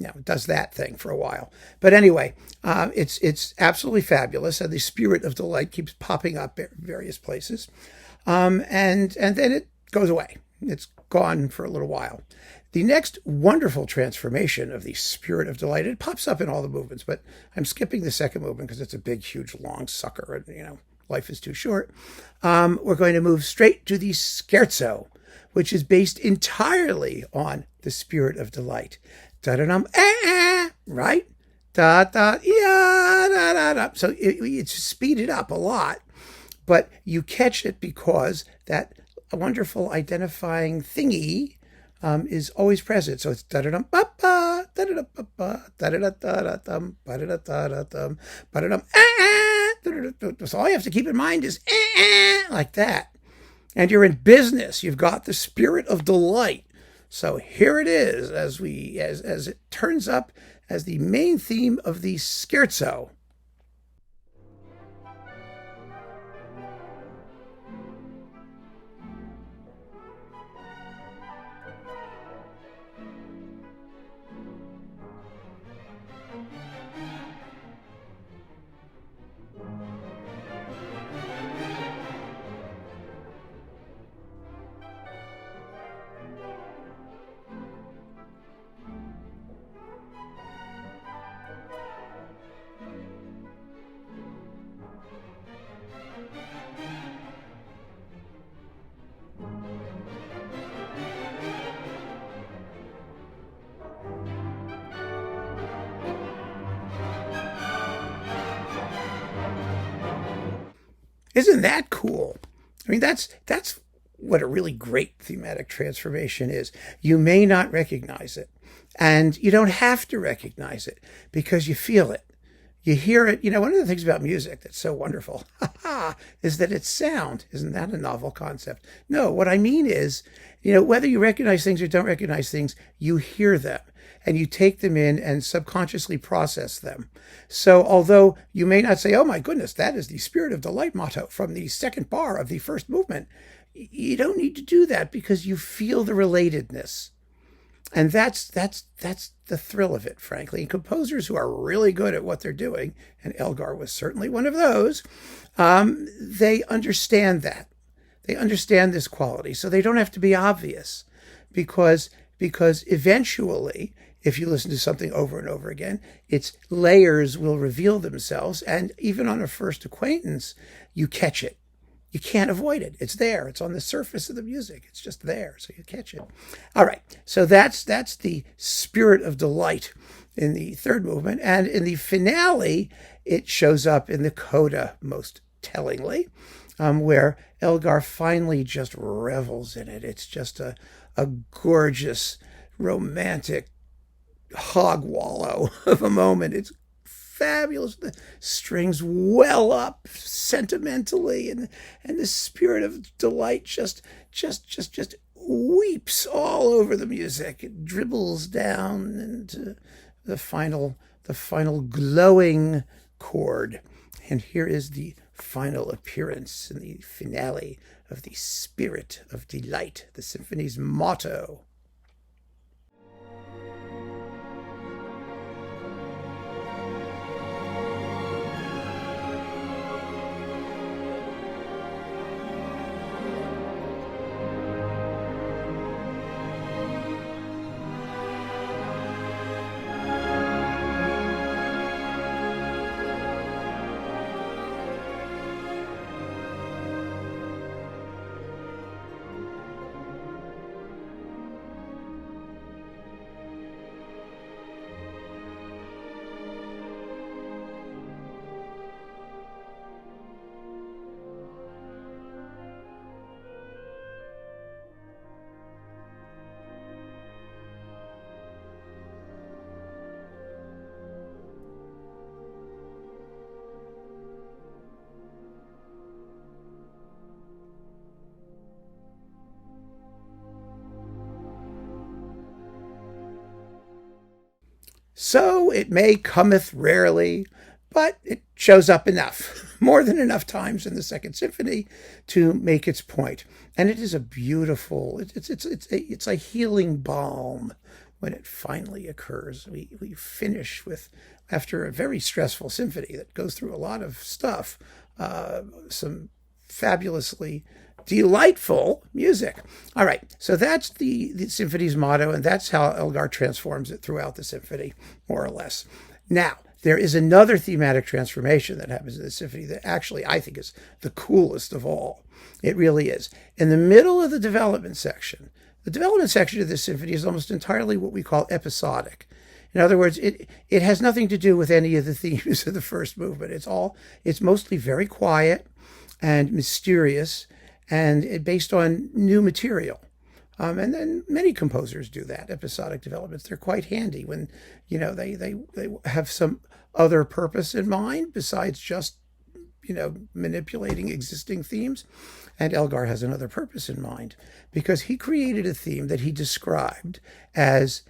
it does that thing for a while. But anyway, it's absolutely fabulous, and the spirit of delight keeps popping up at various places, and then it goes away. It's gone for a little while. The next wonderful transformation of the spirit of delight, it pops up in all the movements, but I'm skipping the second movement because it's a big, huge, long sucker, and life is too short. We're going to move straight to the scherzo, which is based entirely on the spirit of delight. Da-da-dum, right? Da-da, yeah, da-da-da. So it's speeded up a lot, but you catch it because that wonderful identifying thingy is always present. So it's da-da-dum, ba-ba, da-da-dum, ba-ba, da-da-da-da-da-dum, ba-da-da-da-da-dum, ba-da-dum, so all you have to keep in mind is like that. And you're in business. You've got the spirit of delight. So here it is as it turns up as the main theme of the scherzo. Isn't that cool? I mean, that's what a really great thematic transformation is. You may not recognize it, and you don't have to recognize it because you feel it. You hear it. One of the things about music that's so wonderful is that it's sound. Isn't that a novel concept? No, what I mean is, whether you recognize things or don't recognize things, you hear them and you take them in and subconsciously process them. So although you may not say, oh my goodness, that is the spirit of delight motto from the second bar of the first movement, you don't need to do that because you feel the relatedness. And that's the thrill of it, frankly. And composers who are really good at what they're doing, and Elgar was certainly one of those, they understand that. They understand this quality. So they don't have to be obvious because eventually, if you listen to something over and over again, its layers will reveal themselves. And even on a first acquaintance, you catch it. You can't avoid it. It's there. It's on the surface of the music. It's just there. So you catch it. All right. So that's the spirit of delight in the third movement. And in the finale, it shows up in the coda most tellingly, where Elgar finally just revels in it. It's just a gorgeous, romantic hog wallow of a moment. It's fabulous. The strings well up sentimentally, and the spirit of delight just weeps all over the music. It dribbles down into the final glowing chord. And here is the final appearance in the finale of the spirit of delight, the symphony's motto. So it may cometh rarely, but it shows up enough, more than enough times in the Second Symphony to make its point. And it is a beautiful, it's a healing balm when it finally occurs. We finish with, after a very stressful symphony that goes through a lot of stuff, some fabulously delightful music. All right, so that's the symphony's motto, and that's how Elgar transforms it throughout the symphony, more or less. Now, there is another thematic transformation that happens in the symphony that actually I think is the coolest of all. It really is. In the middle of the development section of this symphony is almost entirely what we call episodic. In other words, it has nothing to do with any of the themes of the first movement. It's mostly very quiet and mysterious, and based on new material. And then many composers do that, episodic developments. They're quite handy when, they have some other purpose in mind besides just, manipulating existing themes. And Elgar has another purpose in mind because he created a theme that he described as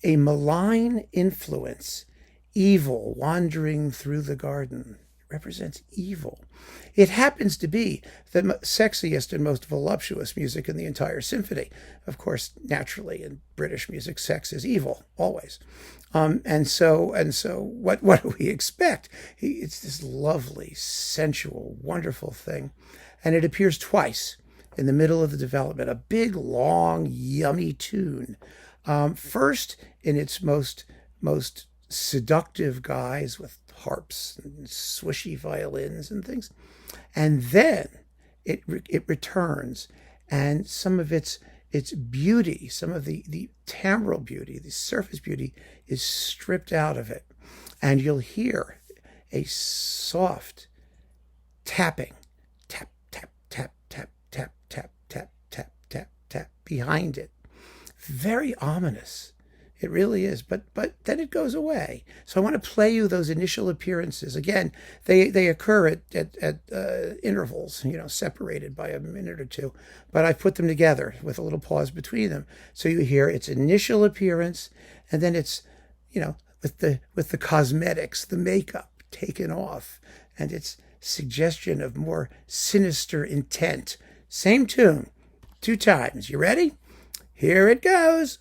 a malign influence, evil wandering through the garden. Represents evil. It happens to be the sexiest and most voluptuous music in the entire symphony. Of course, naturally, in British music, sex is evil, always. And so, what do we expect? It's this lovely, sensual, wonderful thing. And it appears twice in the middle of the development, a big, long, yummy tune. First, in its most seductive guise with harps and swishy violins and things. And then it returns, and some of its beauty, some of the timbral beauty, the surface beauty is stripped out of it. And you'll hear a soft tapping, tap, tap, tap, tap, tap, tap, tap, tap, tap, tap, behind it. Very ominous. It really is, but then it goes away. So I want to play you those initial appearances. Again, they occur at intervals, separated by a minute or two. But I've put them together with a little pause between them. So you hear its initial appearance, and then it's, with the cosmetics, the makeup taken off, and its suggestion of more sinister intent. Same tune, 2 times. You ready? Here it goes.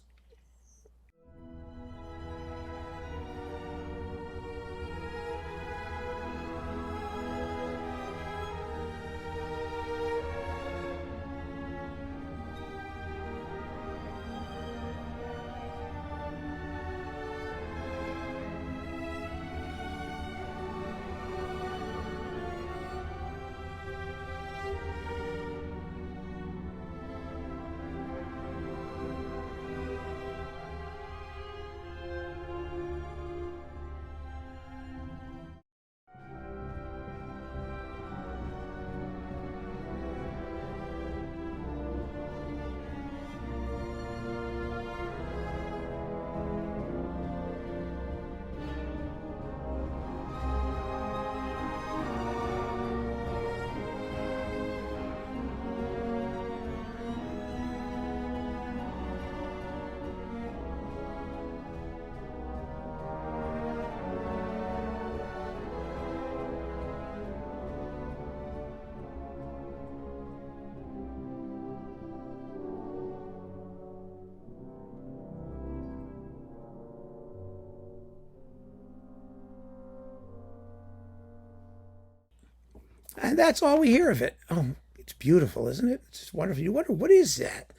And that's all we hear of it. Oh, it's beautiful, isn't it? It's just wonderful. You wonder, what is that?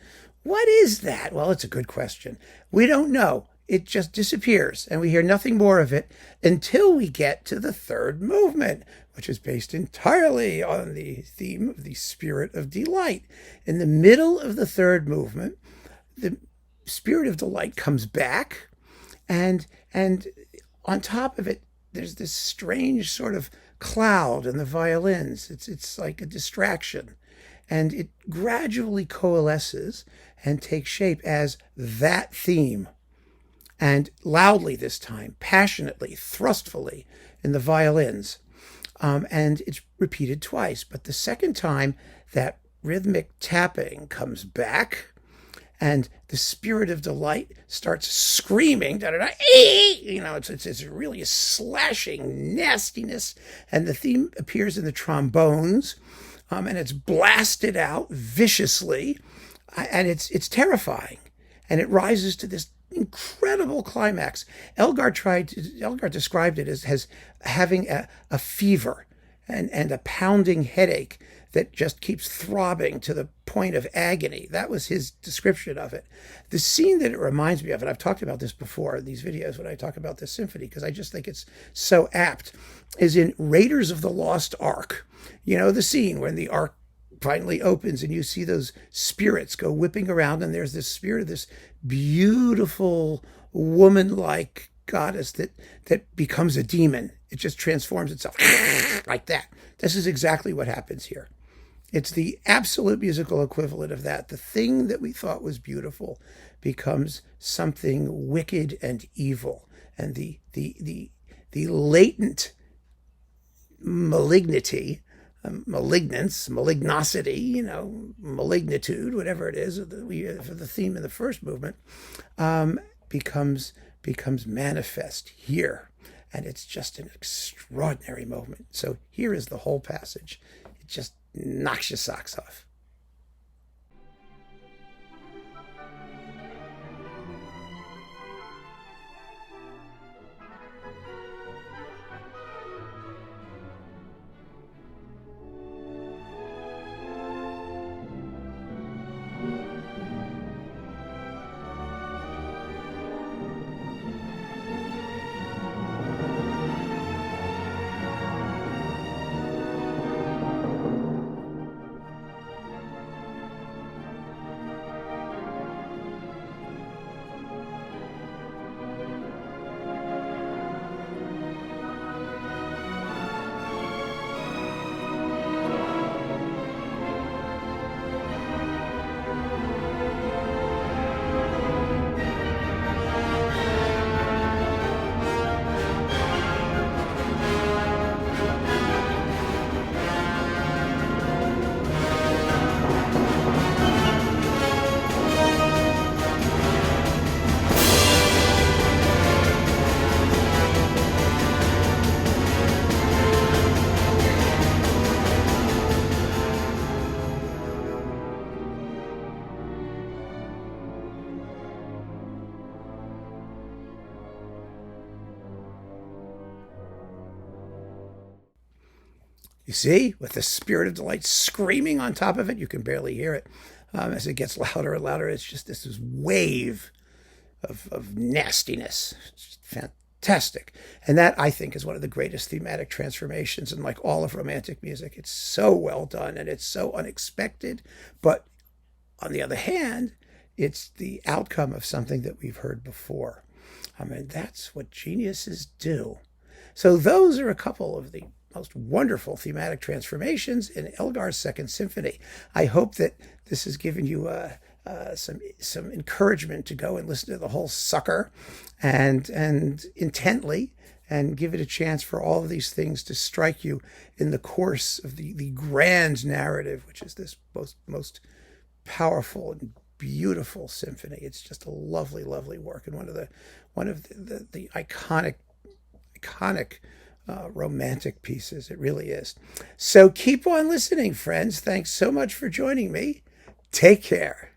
What is that? Well, it's a good question. We don't know. It just disappears, and we hear nothing more of it until we get to the third movement, which is based entirely on the theme of the spirit of delight. In the middle of the third movement, the spirit of delight comes back, and on top of it, there's this strange sort of cloud in the violins. It's like a distraction, and it gradually coalesces and takes shape as that theme. And loudly this time, passionately, thrustfully in the violins. And it's repeated twice. But the second time, that rhythmic tapping comes back, and the spirit of delight starts screaming, da-da-da, it's really a slashing nastiness. And the theme appears in the trombones, and it's blasted out viciously, and it's terrifying. And it rises to this incredible climax. Elgar described it as having a fever and a pounding headache that just keeps throbbing to the point of agony. That was his description of it. The scene that it reminds me of, and I've talked about this before in these videos when I talk about this symphony, because I just think it's so apt, is in Raiders of the Lost Ark. You know, the scene when the Ark finally opens and you see those spirits go whipping around, and there's this spirit of this beautiful woman-like goddess that becomes a demon. It just transforms itself like that. This is exactly what happens here. It's the absolute musical equivalent of that. The thing that we thought was beautiful becomes something wicked and evil. And the latent malignity, malignacity, you know, malignitude, whatever it is, for the theme in the first movement, becomes manifest here. And it's just an extraordinary moment. So here is the whole passage. It just knocks your socks off. You see, with the Spirit of Delight screaming on top of it, you can barely hear it. As it gets louder and louder, it's just this wave of nastiness. It's fantastic. And that, I think, is one of the greatest thematic transformations in like all of romantic music. It's so well done and it's so unexpected. But on the other hand, it's the outcome of something that we've heard before. I mean, that's what geniuses do. So those are a couple of the most wonderful thematic transformations in Elgar's Second Symphony. I hope that this has given you some encouragement to go and listen to the whole sucker and intently, and give it a chance for all of these things to strike you in the course of the grand narrative, which is this most powerful and beautiful symphony. It's just a lovely, lovely work, and one of the iconic romantic pieces. It really is. So keep on listening, friends. Thanks so much for joining me. Take care.